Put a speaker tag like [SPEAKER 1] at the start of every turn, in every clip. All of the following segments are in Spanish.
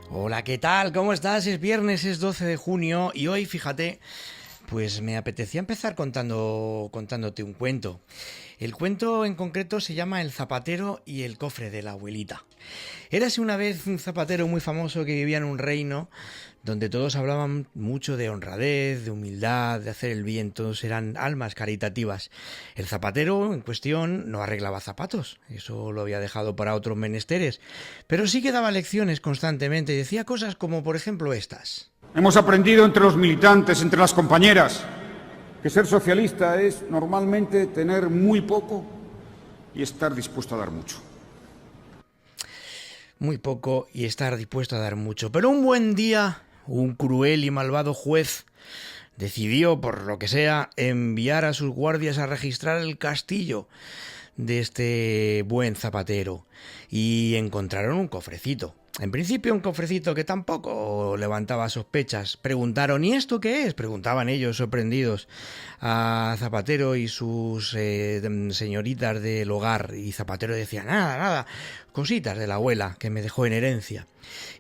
[SPEAKER 1] Hola, ¿qué tal? ¿Cómo estás? Es viernes, es 12 de junio y hoy, fíjate, pues me apetecía empezar contándote un cuento. El cuento en concreto se llama El zapatero y el cofre de la abuelita. Érase una vez un zapatero muy famoso que vivía en un reino donde todos hablaban mucho de honradez, de humildad, de hacer el bien, todos eran almas caritativas. El zapatero en cuestión no arreglaba zapatos, eso lo había dejado para otros menesteres, pero sí que daba lecciones constantemente y decía cosas como por ejemplo estas.
[SPEAKER 2] Hemos aprendido entre los militantes, entre las compañeras, que ser socialista es normalmente tener muy poco y estar dispuesto a dar mucho.
[SPEAKER 1] Muy poco y estar dispuesto a dar mucho. Pero un buen día, un cruel y malvado juez decidió, por lo que sea, enviar a sus guardias a registrar el castillo de este buen zapatero y encontraron un cofrecito. En principio un cofrecito que tampoco levantaba sospechas. Preguntaron, ¿y esto qué es? Preguntaban ellos sorprendidos a Zapatero y sus señoritas del hogar. Y Zapatero decía, nada, nada, cositas de la abuela que me dejó en herencia.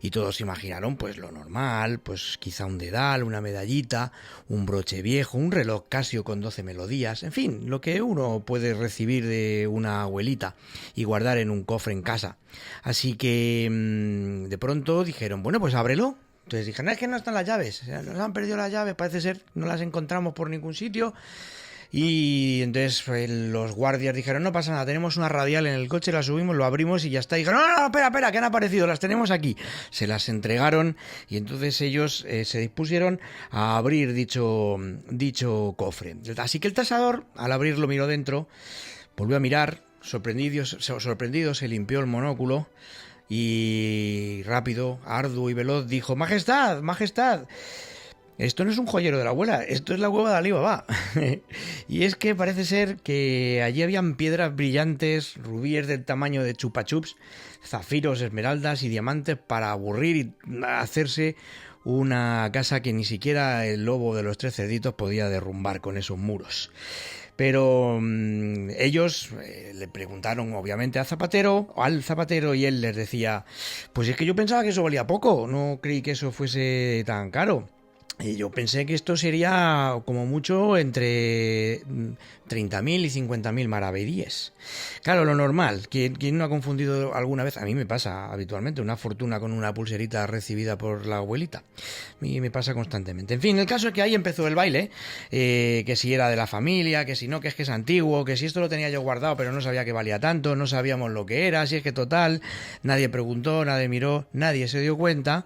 [SPEAKER 1] Y todos imaginaron pues lo normal, pues quizá un dedal, una medallita, un broche viejo, un reloj Casio con 12 melodías, en fin, lo que uno puede recibir de una abuelita y guardar en un cofre en casa. Así que de pronto dijeron, bueno, pues ábrelo. Entonces dijeron, es que no están las llaves, nos han perdido las llaves, parece ser, no las encontramos por ningún sitio. Y entonces los guardias dijeron, no pasa nada, tenemos una radial en el coche, la subimos, lo abrimos y ya está. Y dijeron, no, no, espera, que han aparecido, las tenemos aquí. Se las entregaron y entonces ellos se dispusieron a abrir dicho cofre. Así que el tasador, al abrirlo, miró dentro, volvió a mirar, sorprendido, se limpió el monóculo y rápido, arduo y veloz dijo, Majestad, Majestad, esto no es un joyero de la abuela, esto es la cueva de Alí Baba. Y es que parece ser que allí habían piedras brillantes, rubíes del tamaño de chupa chups, zafiros, esmeraldas y diamantes para aburrir y hacerse una casa que ni siquiera el lobo de los 3 cerditos podía derrumbar con esos muros. Pero ellos le preguntaron obviamente al zapatero y él les decía, pues es que yo pensaba que eso valía poco, no creí que eso fuese tan caro. Y yo pensé que esto sería como mucho entre 30.000 y 50.000 maravedíes. Claro, lo normal. ¿Quién no ha confundido alguna vez? A mí me pasa habitualmente una fortuna con una pulserita recibida por la abuelita. A mí me pasa constantemente. En fin, el caso es que ahí empezó el baile. Que si era de la familia, que si no, que es antiguo, que si esto lo tenía yo guardado pero no sabía que valía tanto, no sabíamos lo que era, si es que total, nadie preguntó, nadie miró, nadie se dio cuenta.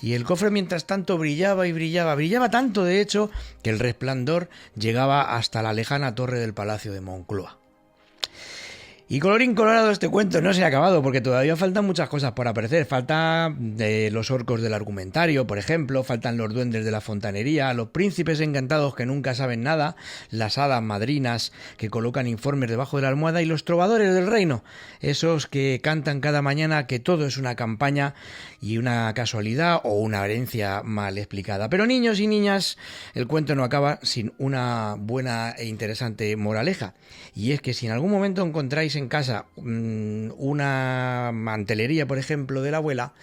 [SPEAKER 1] Y el cofre mientras tanto brillaba y brillaba tanto de hecho que el resplandor llegaba hasta la lejana torre del Palacio de Moncloa. Y colorín colorado, este cuento no se ha acabado porque todavía faltan muchas cosas por aparecer. Falta los orcos del argumentario, por ejemplo, faltan los duendes de la fontanería, los príncipes encantados que nunca saben nada, las hadas madrinas que colocan informes debajo de la almohada y los trovadores del reino, esos que cantan cada mañana que todo es una campaña y una casualidad o una herencia mal explicada. Pero niños y niñas, el cuento no acaba sin una buena e interesante moraleja. Y es que si en algún momento encontráis en casa una mantelería, por ejemplo, de la abuela,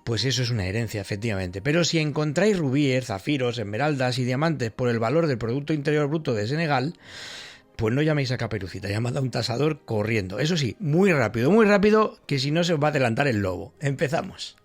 [SPEAKER 1] pues eso es una herencia, efectivamente. Pero si encontráis rubíes, zafiros, esmeraldas y diamantes por el valor del Producto Interior Bruto de Senegal, pues no llaméis a Caperucita, llamad a un tasador corriendo. Eso sí, muy rápido, que si no se os va a adelantar el lobo. Empezamos.